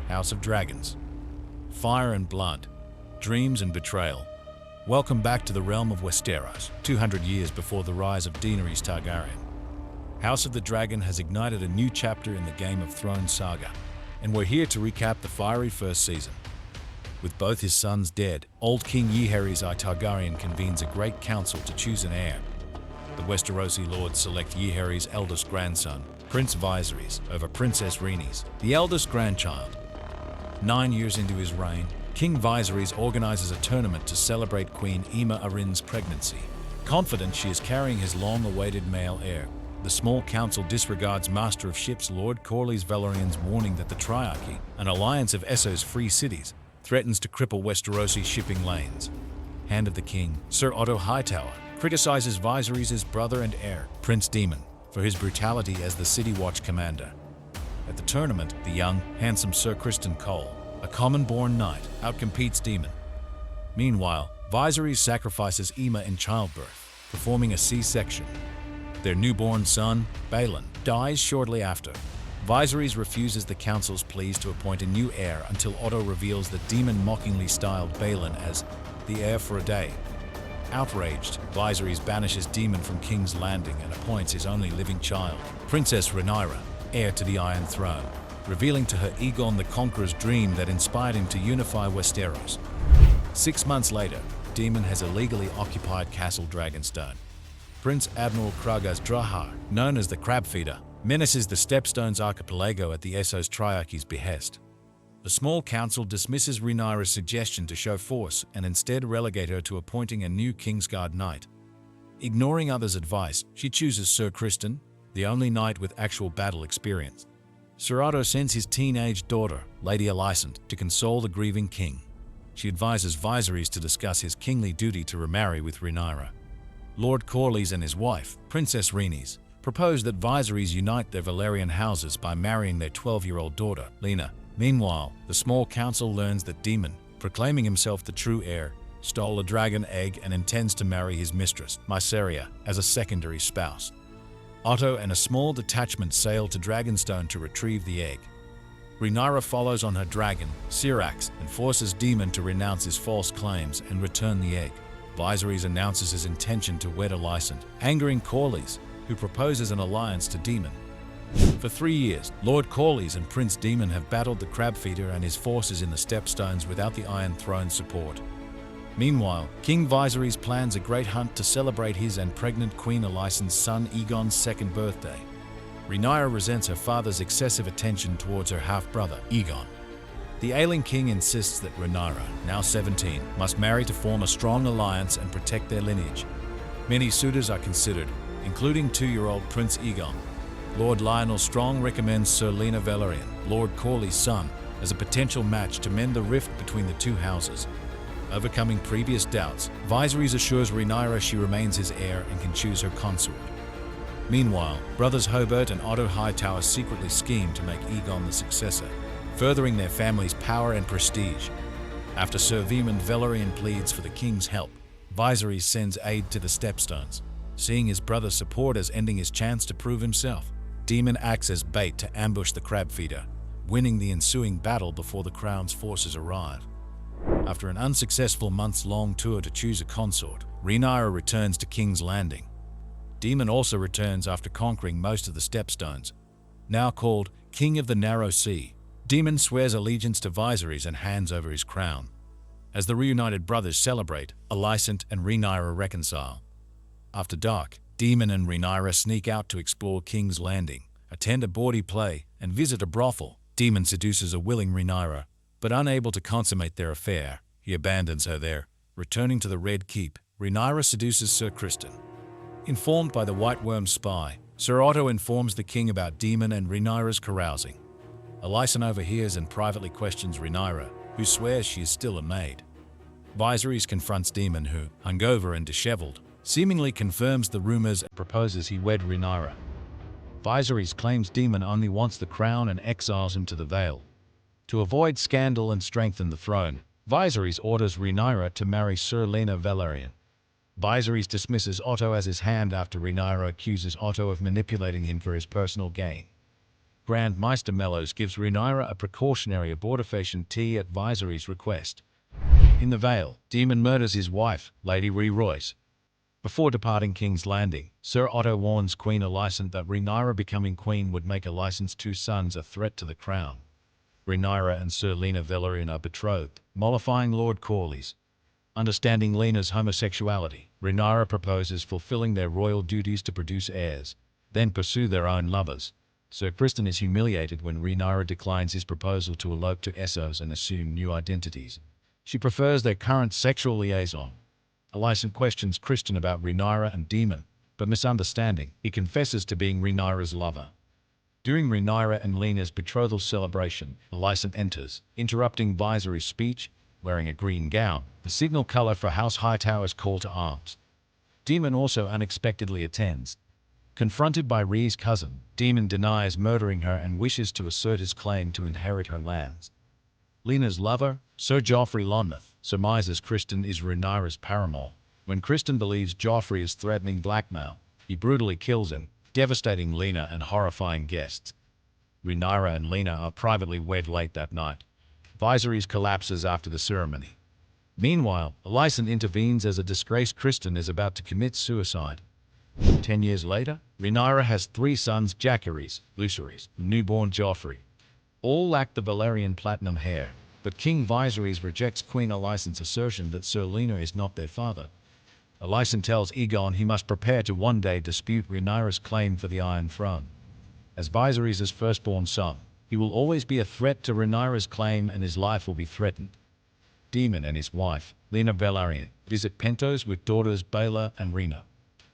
House of Dragons. Fire and blood, dreams and betrayal. Welcome back to the realm of Westeros, 200 years before the rise of Daenerys Targaryen. House of the Dragon has ignited a new chapter in the Game of Thrones saga, and we're here to recap the fiery first season. With both his sons dead, old King Viserys Targaryen convenes a great council to choose an heir. The Westerosi lords select Viserys' eldest grandson, Prince Viserys, over Princess Rhaenys, the eldest grandchild. 9 years into his reign, King Viserys organizes a tournament to celebrate Queen Alicent's pregnancy. Confident she is carrying his long-awaited male heir, the small council disregards Master of Ships Lord Corlys Velaryon's warning that the Triarchy, an alliance of Essos free cities, threatens to cripple Westerosi shipping lanes. Hand of the King, Sir Otto Hightower, criticizes Viserys' brother and heir, Prince Daemon, for his brutality as the City Watch commander. At the tournament, the young, handsome Sir Criston Cole, a common-born knight, outcompetes Daemon. Meanwhile, Viserys sacrifices Aemma in childbirth, performing a C-section. Their newborn son, Balon, dies shortly after. Viserys refuses the council's pleas to appoint a new heir until Otto reveals that Daemon mockingly styled Balon as the heir for a day. Outraged, Viserys banishes Daemon from King's Landing and appoints his only living child, Princess Rhaenyra, heir to the Iron Throne, revealing to her Aegon the Conqueror's dream that inspired him to unify Westeros. 6 months later, Daemon has illegally occupied Castle Dragonstone. Prince Admiral Kragas Drahar, known as the Crab Feeder, menaces the Stepstones archipelago at the Essos Triarchy's behest. The small council dismisses Rhaenyra's suggestion to show force and instead relegate her to appointing a new Kingsguard knight. Ignoring others' advice, she chooses Sir Criston, the only knight with actual battle experience. Sir Otto sends his teenage daughter, Lady Alicent, to console the grieving king. She advises Viserys to discuss his kingly duty to remarry with Rhaenyra. Lord Corlys and his wife, Princess Rhaenys, propose that Viserys unite their Valyrian houses by marrying their 12-year-old daughter, Lena. Meanwhile, the small council learns that Daemon, proclaiming himself the true heir, stole a dragon egg and intends to marry his mistress, Mysaria, as a secondary spouse. Otto and a small detachment sail to Dragonstone to retrieve the egg. Rhaenyra follows on her dragon, Syrax, and forces Daemon to renounce his false claims and return the egg. Viserys announces his intention to wed Alicent, angering Corlys, who proposes an alliance to Daemon. For 3 years, Lord Corlys and Prince Daemon have battled the Crab Feeder and his forces in the Stepstones without the Iron Throne's support. Meanwhile, King Viserys plans a great hunt to celebrate his and pregnant Queen Alicent's son Aegon's second birthday. Rhaenyra resents her father's excessive attention towards her half-brother, Aegon. The ailing king insists that Rhaenyra, now 17, must marry to form a strong alliance and protect their lineage. Many suitors are considered, including 2-year-old Prince Aegon. Lord Lionel Strong recommends Sir Lena Velaryon, Lord Corlys' son, as a potential match to mend the rift between the two houses. Overcoming previous doubts, Viserys assures Rhaenyra she remains his heir and can choose her consort. Meanwhile, brothers Hobart and Otto Hightower secretly scheme to make Aegon the successor, furthering their family's power and prestige. After Sir Vaemond Velaryon pleads for the king's help, Viserys sends aid to the Stepstones, seeing his brother's support as ending his chance to prove himself. Daemon acts as bait to ambush the Crab Feeder, winning the ensuing battle before the Crown's forces arrive. After an unsuccessful months-long tour to choose a consort, Rhaenyra returns to King's Landing. Daemon also returns after conquering most of the Stepstones. Now called King of the Narrow Sea, Daemon swears allegiance to Viserys and hands over his crown. As the reunited brothers celebrate, Alicent and Rhaenyra reconcile. After dark, Daemon and Rhaenyra sneak out to explore King's Landing, attend a bawdy play, and visit a brothel. Daemon seduces a willing Rhaenyra, but unable to consummate their affair, he abandons her there. Returning to the Red Keep, Rhaenyra seduces Sir Criston. Informed by the White Worm's spy, Sir Otto informs the king about Daemon and Rhaenyra's carousing. Alicent overhears and privately questions Rhaenyra, who swears she is still a maid. Viserys confronts Daemon, who, hungover and disheveled, seemingly confirms the rumors and proposes he wed Rhaenyra. Viserys claims Daemon only wants the crown and exiles him to the Vale. To avoid scandal and strengthen the throne, Viserys orders Rhaenyra to marry Sir Lena Velaryon. Viserys dismisses Otto as his hand after Rhaenyra accuses Otto of manipulating him for his personal gain. Grand Maester Mellows gives Rhaenyra a precautionary abortifacient tea at Viserys' request. In the Vale, Daemon murders his wife, Lady Royce. Before departing King's Landing, Sir Otto warns Queen Alicent that Rhaenyra becoming queen would make Alicent's two sons a threat to the crown. Rhaenyra and Sir Lena Velaryon are betrothed, mollifying Lord Corlys. Understanding Lena's homosexuality, Rhaenyra proposes fulfilling their royal duties to produce heirs, then pursue their own lovers. Sir Criston is humiliated when Rhaenyra declines his proposal to elope to Essos and assume new identities. She prefers their current sexual liaison. Alicent questions Criston about Rhaenyra and Daemon, but misunderstanding, he confesses to being Rhaenyra's lover. During Rhaenyra and Lena's betrothal celebration, Alicent enters, interrupting Viserys' speech, wearing a green gown, the signal color for House Hightower's call to arms. Daemon also unexpectedly attends. Confronted by Rhae's cousin, Daemon denies murdering her and wishes to assert his claim to inherit her lands. Lena's lover, Sir Joffrey Lonmouth, surmises Criston is Rhaenyra's paramour. When Criston believes Joffrey is threatening blackmail, he brutally kills him, devastating Lena and horrifying guests. Rhaenyra and Lena are privately wed late that night. Viserys collapses after the ceremony. Meanwhile, Alicent intervenes as a disgraced Criston is about to commit suicide. 10 years later, Rhaenyra has 3 sons: Jacaerys, Lucerys, and newborn Joffrey. All lack the Valyrian platinum hair, but King Viserys rejects Queen Alicent's assertion that Sir Lena is not their father. Alicent tells Aegon he must prepare to one day dispute Rhaenyra's claim for the Iron Throne. As Viserys' firstborn son, he will always be a threat to Rhaenyra's claim and his life will be threatened. Daemon and his wife, Lena Velaryon, visit Pentos with daughters Baela and Rhaena.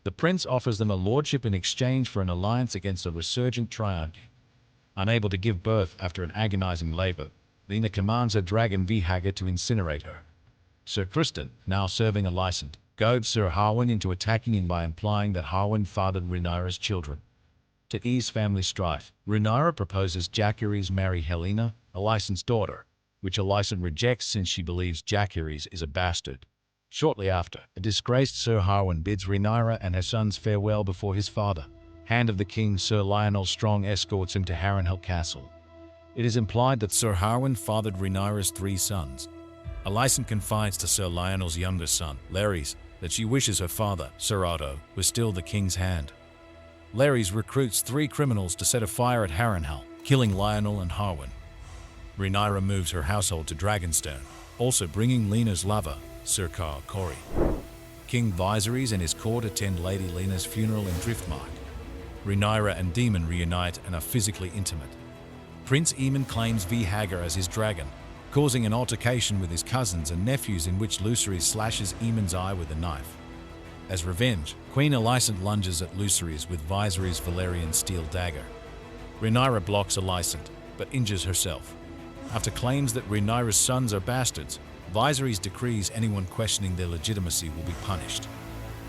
The prince offers them a lordship in exchange for an alliance against a resurgent triarchy. Unable to give birth after an agonizing labor, Lena commands her dragon Vihaga to incinerate her. Sir Criston, now serving Alicent, goads Sir Harwin into attacking him by implying that Harwin fathered Rhaenyra's children. To ease family strife, Rhaenyra proposes Jacaerys marry Helena, Alicent's daughter, which Alicent rejects since she believes Jacaerys is a bastard. Shortly after, a disgraced Sir Harwin bids Rhaenyra and her sons farewell before his father. Hand of the King Sir Lionel Strong escorts him to Harrenhal Castle. It is implied that Sir Harwin fathered Rhaenyra's 3 sons. Alicent confides to Sir Lionel's younger son, Larys, that she wishes her father, Sir Otto, was still the king's hand. Larys recruits 3 criminals to set a fire at Harrenhal, killing Lionel and Harwin. Rhaenyra moves her household to Dragonstone, also bringing Lena's lover, Sir Carl Corey. King Viserys and his court attend Lady Lena's funeral in Driftmark. Rhaenyra and Daemon reunite and are physically intimate. Prince Aemon claims Vihaga as his dragon, causing an altercation with his cousins and nephews in which Lucerys slashes Aemon's eye with a knife. As revenge, Queen Alicent lunges at Lucerys with Viserys' Valyrian steel dagger. Rhaenyra blocks Alicent, but injures herself. After claims that Rhaenyra's sons are bastards, Viserys decrees anyone questioning their legitimacy will be punished.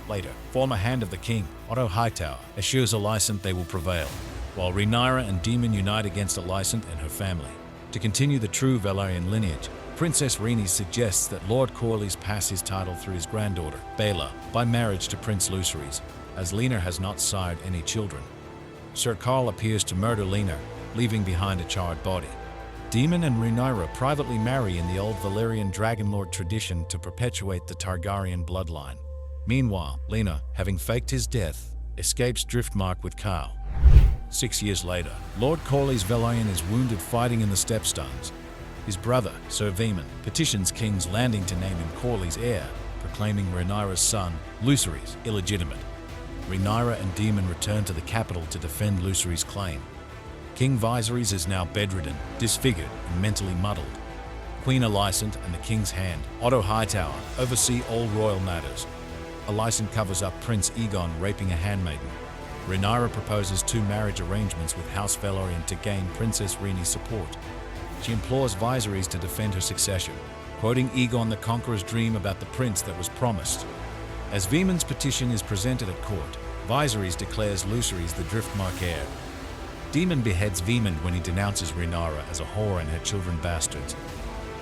Later, former Hand of the King, Otto Hightower, assures Alicent they will prevail, while Rhaenyra and Daemon unite against Alicent and her family. To continue the true Valyrian lineage, Princess Rhaenys suggests that Lord Corlys pass his title through his granddaughter, Baela, by marriage to Prince Lucerys, as Lena has not sired any children. Sir Carl appears to murder Lena, leaving behind a charred body. Daemon and Rhaenyra privately marry in the old Valyrian Dragonlord tradition to perpetuate the Targaryen bloodline. Meanwhile, Lena, having faked his death, escapes Driftmark with Carl. 6 years later, Lord Corlys Velaryon is wounded fighting in the Stepstones. His brother, Sir Vaemon, petitions King's Landing to name him Corlys' heir, proclaiming Rhaenyra's son, Lucerys, illegitimate. Rhaenyra and Daemon return to the capital to defend Lucerys' claim. King Viserys is now bedridden, disfigured, and mentally muddled. Queen Alicent and the King's Hand, Otto Hightower, oversee all royal matters. Alicent covers up Prince Aegon raping a handmaiden. Rhaenyra proposes 2 marriage arrangements with House Velaryon to gain Princess Rhaenys' support. She implores Viserys to defend her succession, quoting Aegon the Conqueror's dream about the prince that was promised. As Vaemon's petition is presented at court, Viserys declares Lucerys the Driftmark heir. Daemon beheads Vaemon when he denounces Rhaenyra as a whore and her children bastards.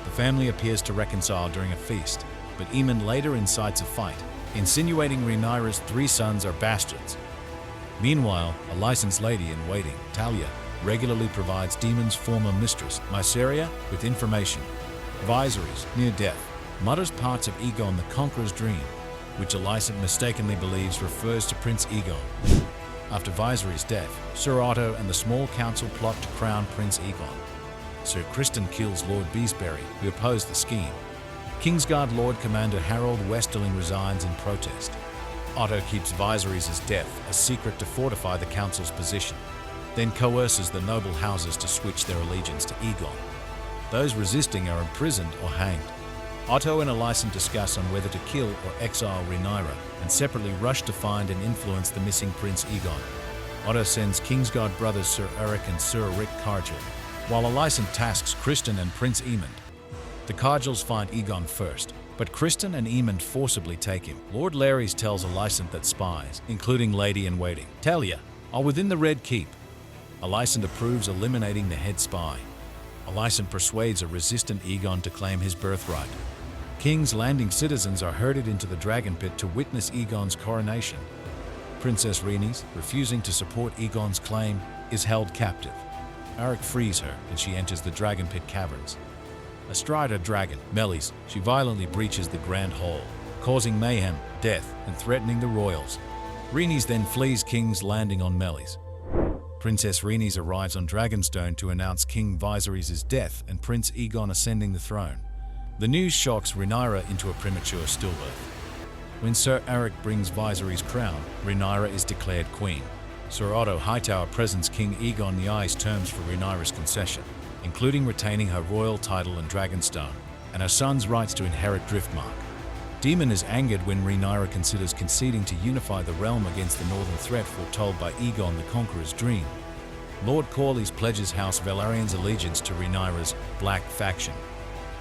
The family appears to reconcile during a feast, but Aemon later incites a fight, insinuating Rhaenyra's 3 sons are bastards. Meanwhile, Alicent's lady-in-waiting, Talia, regularly provides Daemon's former mistress, Mysaria, with information. Viserys, near death, mutters parts of Aegon the Conqueror's dream, which Alicent mistakenly believes refers to Prince Aegon. After Viserys' death, Sir Otto and the small council plot to crown Prince Aegon. Sir Criston kills Lord Beesbury, who opposed the scheme. Kingsguard Lord Commander Harold Westerling resigns in protest. Otto keeps Viserys' death a secret to fortify the council's position, then coerces the noble houses to switch their allegiance to Aegon. Those resisting are imprisoned or hanged. Otto and Alicent discuss on whether to kill or exile Rhaenyra, and separately rush to find and influence the missing Prince Aegon. Otto sends Kingsguard brothers Sir Eric and Sir Rick Cargill, while Alicent tasks Criston and Prince Aemond. The Cargills find Aegon first, but Criston and Aemond forcibly take him. Lord Larys tells Alicent that spies, including Lady-in-Waiting, Talia, are within the Red Keep. Alicent approves eliminating the head spy. Alicent persuades a resistant Aegon to claim his birthright. King's Landing citizens are herded into the Dragon Pit to witness Aegon's coronation. Princess Rhaenys, refusing to support Aegon's claim, is held captive. Aeric frees her and she enters the Dragon Pit caverns. Astride her dragon, Meleys, she violently breaches the Grand Hall, causing mayhem, death, and threatening the royals. Rhaenys then flees King's Landing on Meleys. Princess Rhaenys arrives on Dragonstone to announce King Viserys' death and Prince Aegon ascending the throne. The news shocks Rhaenyra into a premature stillbirth. When Sir Eric brings Viserys' crown, Rhaenyra is declared queen. Sir Otto Hightower presents King Aegon the Eye's terms for Rhaenyra's concession, including retaining her royal title and Dragonstone, and her son's rights to inherit Driftmark. Daemon is angered when Rhaenyra considers conceding to unify the realm against the northern threat foretold by Aegon the Conqueror's dream. Lord Corlys pledges House Velaryon's allegiance to Rhaenyra's Black faction.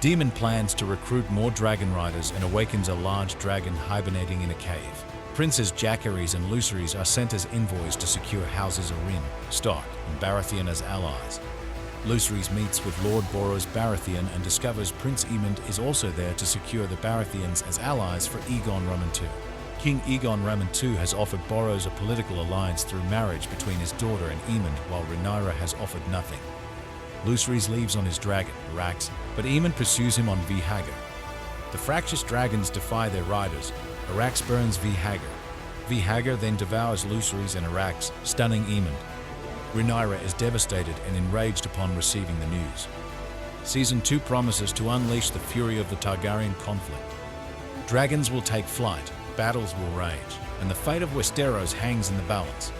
Daemon plans to recruit more dragon riders and awakens a large dragon hibernating in a cave. Princes Jacaerys and Lucerys are sent as envoys to secure houses Arryn, Stark, and Baratheon as allies. Lucerys meets with Lord Boros Baratheon and discovers Prince Aemond is also there to secure the Baratheons as allies for Aegon Roman II. King Aegon Roman II has offered Boros a political alliance through marriage between his daughter and Aemond, while Rhaenyra has offered nothing. Lucerys leaves on his dragon, Arax, but Aemond pursues him on Vhagar. The fractious dragons defy their riders. Arax burns Vhagar. Vhagar then devours Lucerys and Arax, stunning Aemond. Rhaenyra is devastated and enraged upon receiving the news. Season 2 promises to unleash the fury of the Targaryen conflict. Dragons will take flight, battles will rage, and the fate of Westeros hangs in the balance.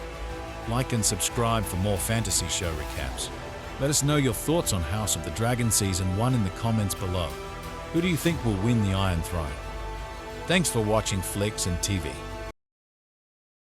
Like and subscribe for more fantasy show recaps. Let us know your thoughts on House of the Dragon Season 1 in the comments below. Who do you think will win the Iron Throne? Thanks for watching Flicks and TV.